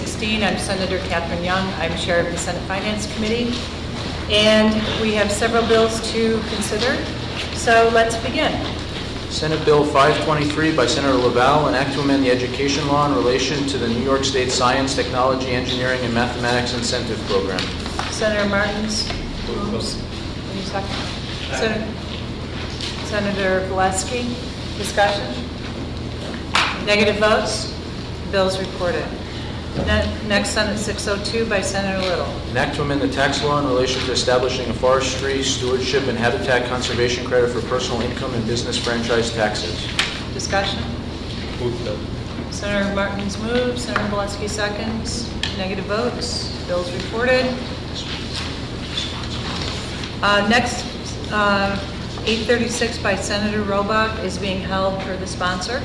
16. I'm Senator Catherine Young. I'm Chair of the Senate Finance Committee. And we have several bills to consider. So let's begin. Senate Bill 523 by Senator Laval, an act to amend the education law in relation to the New York State Science, Technology, Engineering, and Mathematics Incentive Program. Senator Martins moves. Any second? Senator Valesky, discussion? Negative votes? Bills reported. Next, Senate 602 by Senator Little. An act to amend the tax law in relation to establishing a forestry, stewardship, and habitat conservation credit for personal income and business franchise taxes. Discussion? Move bill. Senator Martins moves. Senator Valesky seconds. Negative votes? Bills reported. Next, 836 by Senator Robach is being held for the sponsor.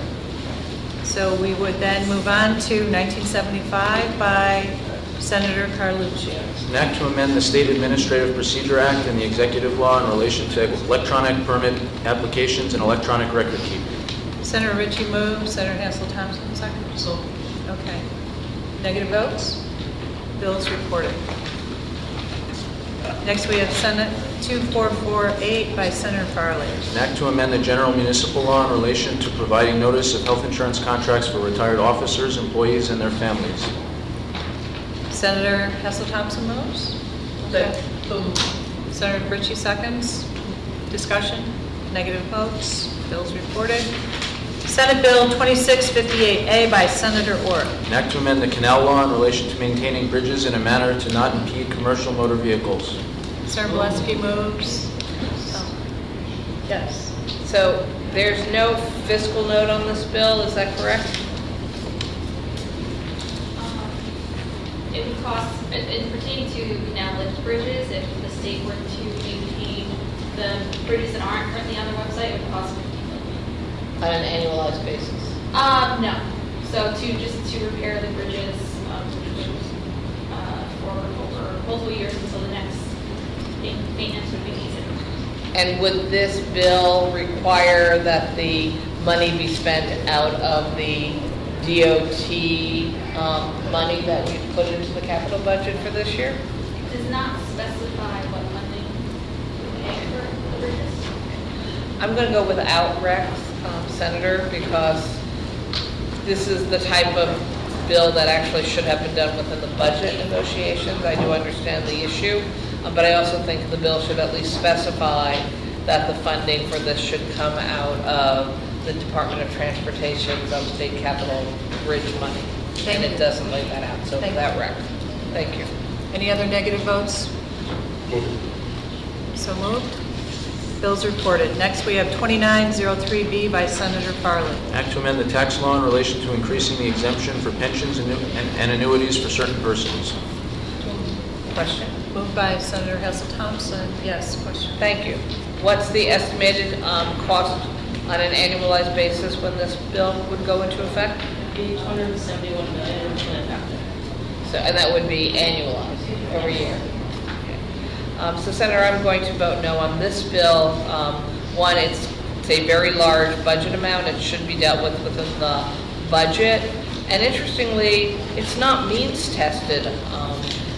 So we would then move on to 1975 by Senator Carlucci. An act to amend the State Administrative Procedure Act and the executive law in relation to electronic permit applications and electronic record keeping. Senator Ritchie moves. Senator Hassel Thompson seconds. So. Okay. Negative votes? Bills reported. Next we have Senate 2448 by Senator Farley. An act to amend the general municipal law in relation to providing notice of health insurance contracts for retired officers, employees, and their families. Senator Hassel Thompson moves. Okay. Senator Ritchie seconds. Discussion? Negative votes? Bills reported. Senate Bill 2658A by Senator Orr. An act to amend the canal law in relation to maintaining bridges in a manner to not impede commercial motor vehicles. Senator Valesky moves. Yes. So there's no fiscal note on this bill, is that correct? It would cost, in pertaining to canal lift bridges, if the state were to maintain the bridges that aren't currently on their website, it would cost $50 million. On an annualized basis? No. So to repair the bridges for over multiple years until the next maintenance would be needed. And would this bill require that the money be spent out of the DOT money that we put into the capital budget for this year? It does not specify what funding would pay for the bridges. I'm going to go without Rex, Senator, because this is the type of bill that actually should have been done within the budget negotiations. I do understand the issue, but I also think the bill should at least specify that the funding for this should come out of the Department of Transportation's state capital bridge money. And it doesn't lay that out, so that Rex. Thank you. Any other negative votes? Move. So moved. Bills reported. Next, we have 2903B by Senator Farley. Act to amend the tax law in relation to increasing the exemption for pensions and annuities for certain persons. Question? Moved by Senator Hassel Thompson. Yes, question. Thank you. What's the estimated cost on an annualized basis when this bill would go into effect? Be $271 million So, and that would be annualized every year. Okay. So, Senator, I'm going to vote no on this bill. One, it's a very large budget amount. It should be dealt with within the budget. And interestingly, it's not means tested.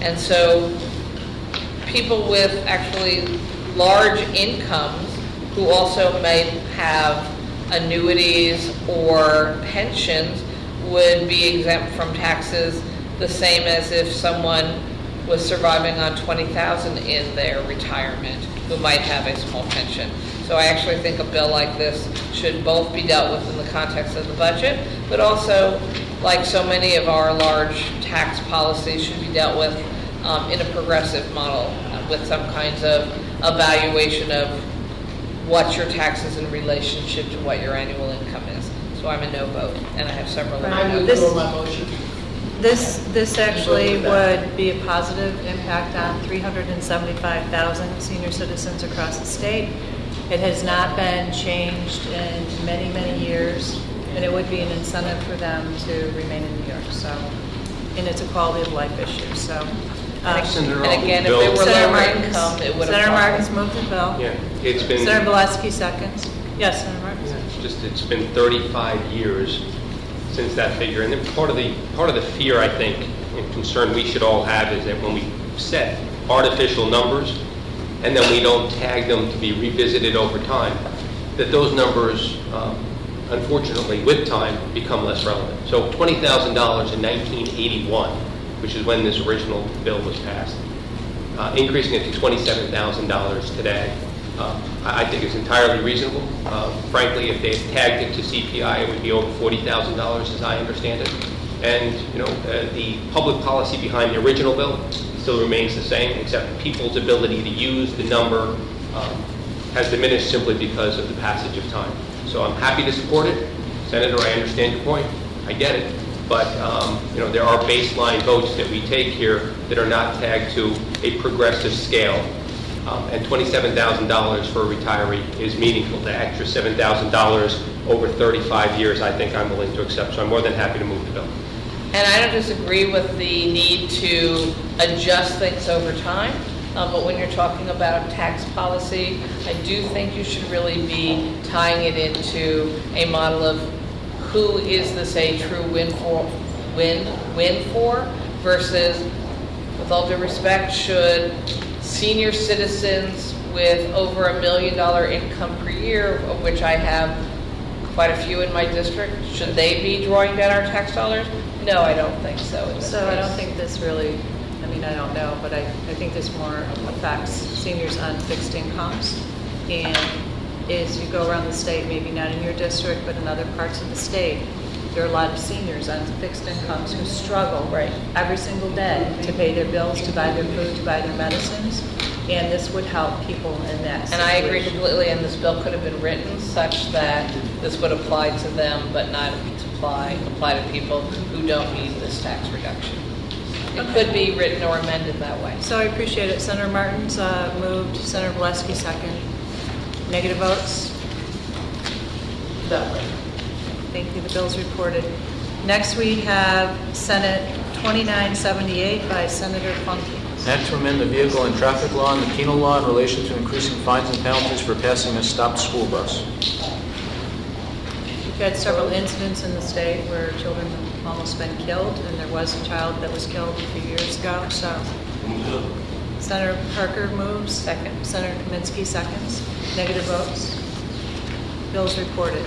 And so people with actually large incomes who also may have annuities or pensions would be exempt from taxes the same as if someone was surviving on $20,000 in their retirement who might have a small pension. So I actually think a bill like this should both be dealt with in the context of the budget, but also, like so many of our large tax policies, should be dealt with in a progressive model with some kinds of evaluation of what your taxes in relationship to what your annual income is. So I'm a no vote, and I have several other I no's. withdraw my motion. This actually would be a positive impact on 375,000 senior citizens across the state. It has not been changed in many, many years, and it would be an incentive for them to remain in New York. So, and it's a quality of life issue. So, And again, if they were Senator lower Martins, income, it would have. Senator Martins moved the bill. Yeah, it's been. Senator Valesky seconds. Yes, Senator Martins. It's been 35 years since that figure. And then part of the fear, I think, and concern we should all have is that when we set artificial numbers and then we don't tag them to be revisited over time, that those numbers, unfortunately, with time, become less relevant. So $20,000 in 1981, which is when this original bill was passed, increasing it to $27,000 today, I think is entirely reasonable. Frankly, if they had tagged it to CPI, it would be over $40,000, as I understand it. And the public policy behind the original bill still remains the same, except people's ability to use the number has diminished simply because of the passage of time. So I'm happy to support it. Senator, I understand your point. I get it. But there are baseline votes that we take here that are not tagged to a progressive scale. And $27,000 for a retiree is meaningful. The extra $7,000 over 35 years, I think I'm willing to accept. So I'm more than happy to move the bill. And I don't disagree with the need to adjust things over time, but when you're talking about tax policy, I do think you should really be tying it into a model of who is this a true win for versus, with all due respect, should senior citizens with over $1 million income per year, of which I have quite a few in my district, should they be drawing down our tax dollars? No, I don't think so. So I don't think this really, I mean, I don't know, but I think this more affects seniors on fixed incomes. And as you go around the state, maybe not in your district, but in other parts of the state, there are a lot of seniors on fixed incomes who struggle every single day to pay their bills, to buy their food, to buy their medicines. And this would help people in that situation. And I agree completely, and this bill could have been written such that this would apply to them, but not apply to people who don't need this tax reduction. It could be written or amended that way. So I appreciate it. Senator Martins moved, Senator Valesky second. Negative votes? No. Thank you. The bill's reported. Next we have Senate 2978 by Senator Funky. Act to amend the vehicle and traffic law and the penal law in relation to increasing fines and penalties for passing a stopped school bus. We've had several incidents in the state where children have almost been killed, and there was a child that was killed a few years ago. So Senator Parker moves. Second. Senator Kaminsky seconds. Negative votes. Bill's reported.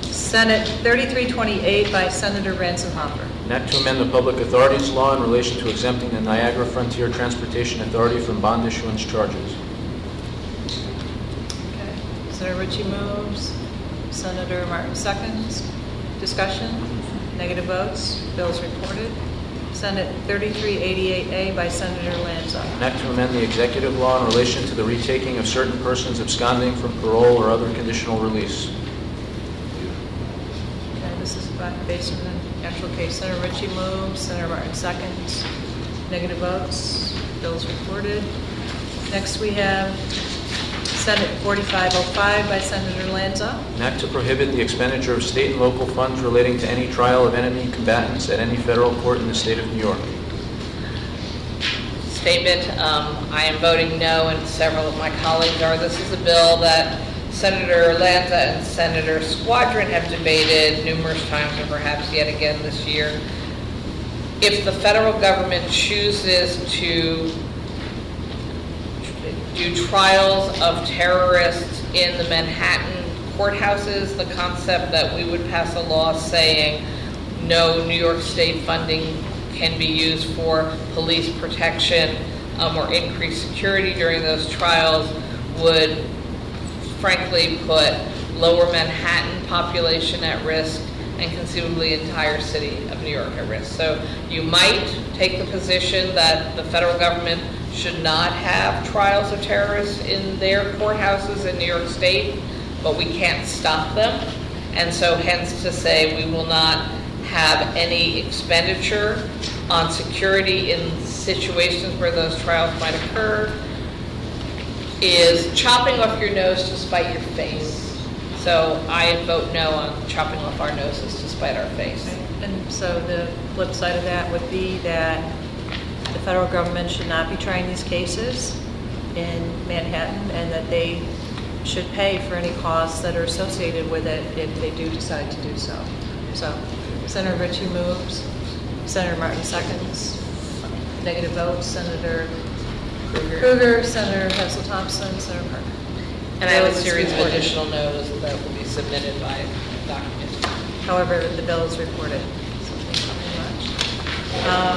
Senate 3328 by Senator Ransom-Hoffer. An act to amend the public authorities law in relation to exempting the Niagara Frontier Transportation Authority from bond issuance charges. Okay. Senator Ritchie moves. Senator Martin seconds. Discussion? Negative votes. Bill's reported. Senate 3388A by Senator Lanza. An act to amend the executive law in relation to the retaking of certain persons absconding from parole or other conditional release. Okay, this is based on the actual case. Senator Ritchie moves. Senator Martin seconds. Negative votes. Bill's reported. Next we have Senate 4505 by Senator Lanza. An act to prohibit the expenditure of state and local funds relating to any trial of enemy combatants at any federal court in the state of New York. Statement, I am voting no, and several of my colleagues are. This is a bill that Senator Lanza and Senator Squadron have debated numerous times, and perhaps yet again this year. If the federal government chooses to do trials of terrorists in the Manhattan courthouses, the concept that we would pass a law saying no New York State funding can be used for police protection or increased security during those trials would frankly put lower Manhattan population at risk and conceivably the entire city of New York at risk. So you might take the position that the federal government should not have trials of terrorists in their courthouses in New York State, but we can't stop them. And so hence to say we will not have any expenditure on security in situations where those trials might occur is chopping off your nose to spite your face. So I vote no on chopping off our noses to spite our face. And so the flip side of that would be that the federal government should not be trying these cases in Manhattan, and that they should pay for any costs that are associated with it if they do decide to do so. So Senator Ritchie moves. Senator Martin seconds. Negative votes, Senator Krueger, Senator Hessel Thompson, Senator Parker. And I have a Bill is series of reported. additional no's that will be submitted by document. However, the bill is reported. So thank you very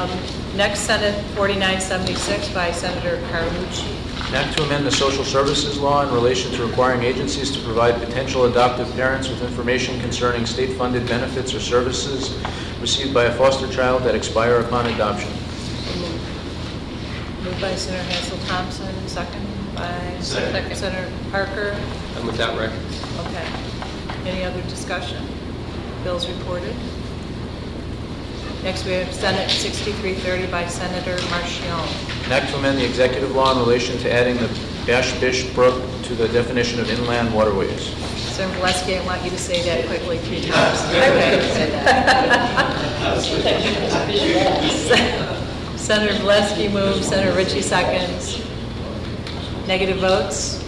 much. Next, Senate 4976 by Senator Carlucci. An act to amend the social services law in relation to requiring agencies to provide potential adoptive parents with information concerning state-funded benefits or services received by a foster child that expire upon adoption. Moved by Senator Hansel Thompson, second by Second. Senator Parker. And with that record. Okay. Any other discussion? Bills reported. Next, we have Senate 6330 by Senator Marchione. An act to amend the executive law in relation to adding the Bash-Bish Brook to the definition of inland waterways. Senator Valesky, I want you to say that quickly 3 times. Okay. Senator Valesky moves, Senator Ritchie seconds. Negative votes.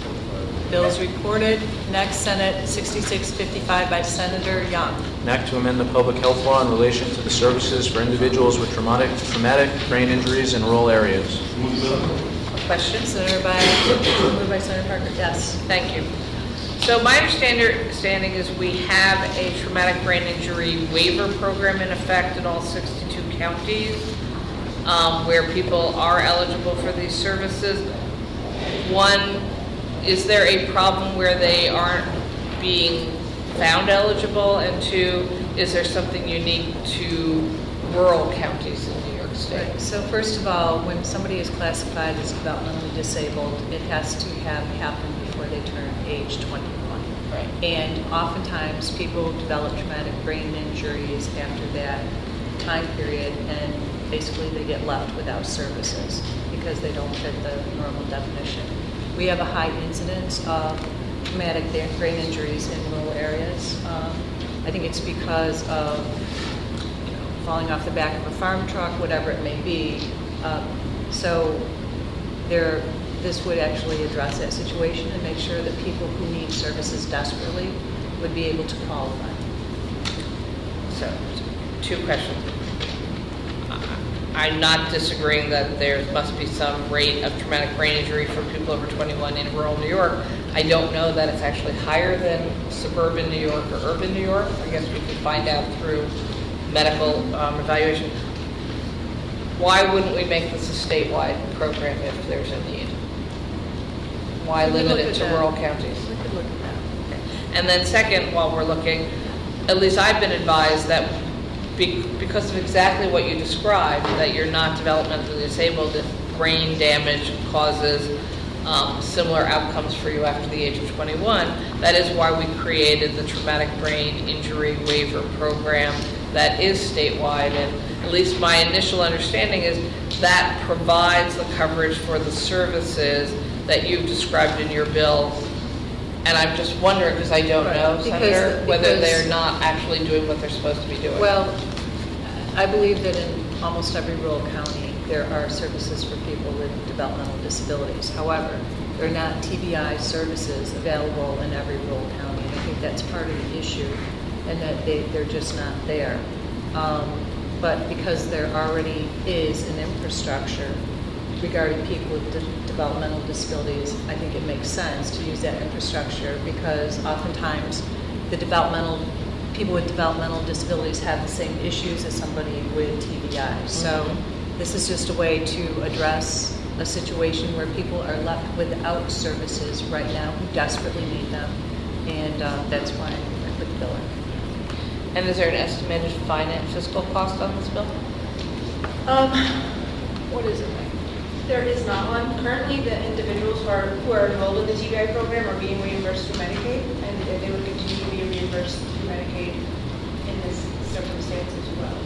Bills reported. Next, Senate 6655 by Senator Young. An act to amend the public health law in relation to the services for individuals with traumatic brain injuries in rural areas. Question? Moved by Senator Parker, yes. Thank you. So my understanding is we have a traumatic brain injury waiver program in effect in all 62 counties where people are eligible for these services. One, is there a problem where they aren't being found eligible? And two, is there something unique to rural counties in New York State? Right. So first of all, when somebody is classified as developmentally disabled, it has to have happened before they turn age 21. Right. And oftentimes, people develop traumatic brain injuries after that time period, and basically they get left without services because they don't fit the normal definition. We have a high incidence of traumatic brain injuries in rural areas. I think it's because of falling off the back of a farm truck, whatever it may be. This would actually address that situation and make sure that people who need services desperately would be able to qualify. So, 2 questions. I'm not disagreeing that there must be some rate of traumatic brain injury for people over 21 in rural New York. I don't know that it's actually higher than suburban New York or urban New York. I guess we could find out through medical evaluation. Why wouldn't we make this a statewide program if there's a need? Why We could limit look it at to that. rural counties? We could look at that. And then second, while we're looking, at least I've been advised that because of exactly what you described, that you're not developmentally disabled if brain damage causes similar outcomes for you after the age of 21, that is why we created the traumatic brain injury waiver program that is statewide. And at least my initial understanding is that provides the coverage for the services that you've described in your bill. And I'm just wondering, because I don't know, Senator, whether they're not actually doing what they're supposed to be doing. Well, I believe that in almost every rural county, there are services for people with developmental disabilities. However, there are not TBI services available in every rural county. And I think that's part of the issue, and that they're just not there. But because there already is an infrastructure regarding people with developmental disabilities, I think it makes sense to use that infrastructure because oftentimes people with developmental disabilities have the same issues as somebody with TBI. So this is just a way to address a situation where people are left without services right now who desperately need them. And that's why I put the bill in. And is there an estimated fiscal cost on this bill? What is it? There is not one. Currently, the individuals who are enrolled in the TBI program are being reimbursed through Medicaid, and they would continue to be reimbursed through Medicaid in this circumstance as well.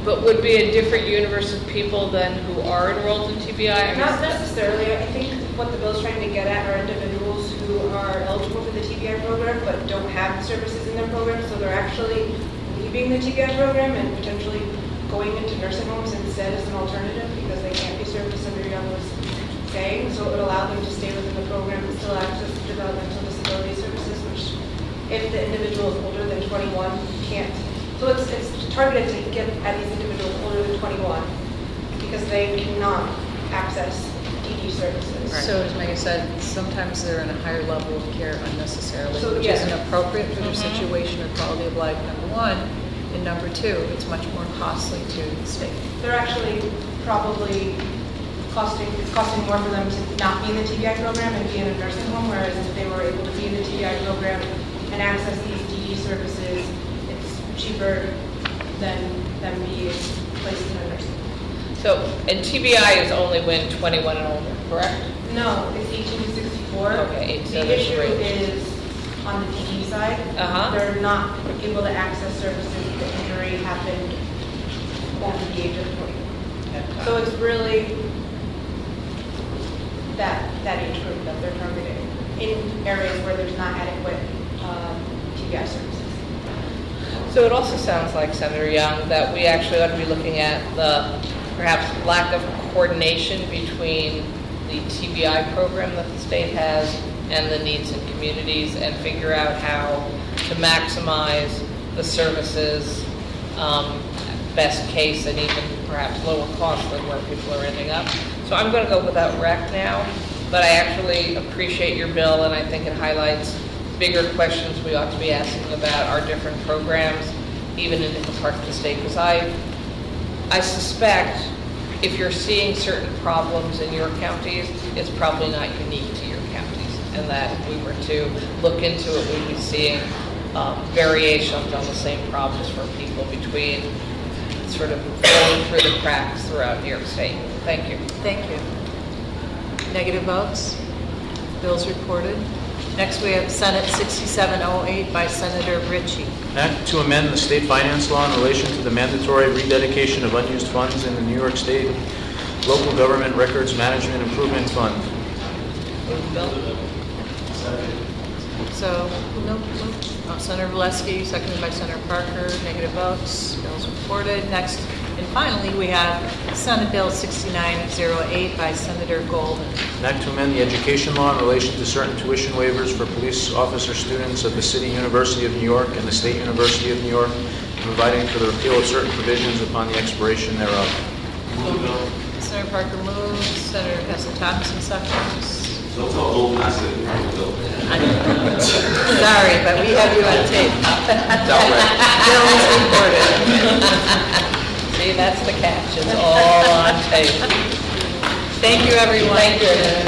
But would be a different universe of people than who are enrolled in TBI? Not necessarily. I think what the bill's trying to get at are individuals who are eligible for the TBI program but don't have the services in their program, so they're actually leaving the TBI program and potentially going into nursing homes instead as an alternative because they can't be served, as Senator Young was saying. So it would allow them to stay within the program and still access developmental disability services, which if the individual is older than 21, can't So it's targeted to get at these individuals older than 21 because they cannot access DD services. So as Megan said, sometimes they're in a higher level of care unnecessarily, So, which yeah. isn't appropriate for their situation or quality of life, number one. And number two, it's much more costly to the state. They're actually probably it's costing more for them to not be in the TBI program and be in a nursing home, whereas if they were able to be in the TBI program and access these DD services, it's cheaper than them being placed in a nursing home. So, and TBI is only when 21 and older, correct? No, it's 18 to 64. Okay, 18 The to issue 63. is on the DD side. Uh-huh. They're not able to access services if the injury happened over the age of 20. So it's really that age group that they're targeting in areas where there's not adequate TBI services. So it also sounds like, Senator Young, that we actually ought to be looking at the perhaps lack of coordination between the TBI program that the state has and the needs in communities and figure out how to maximize the services, best case and even perhaps lower cost than where people are ending up. So I'm going to go without rec now, but I actually appreciate your bill and I think it highlights bigger questions we ought to be asking about our different programs, even in different parts of the state, because I suspect if you're seeing certain problems in your counties, it's probably not unique to your counties, and that if we were to look into it, we'd be seeing variations on the same problems for people between sort of falling through the cracks throughout New York State. Thank you. Thank you. Negative votes? Bills reported. Next, we have Senate 6708 by Senator Ritchie. An act to amend the state finance law in relation to the mandatory rededication of unused funds in the New York State Local Government Records Management Improvement Fund. Move Bill. So, Senator Valesky, seconded by Senator Parker. Negative votes. Bills reported. Next, and finally, we have Senate Bill 6908 by Senator Golden. An act to amend the education law in relation to certain tuition waivers for police officer students of the City University of New York and the State University of New York, and providing for the repeal of certain provisions upon the expiration thereof. Senator Parker moves. Senator Hessel Thompson seconds. Don't tell Golden I said Sorry, but we have you on tape. Bills reported. See, that's the catch. It's all on tape. Thank you, everyone. Thank you.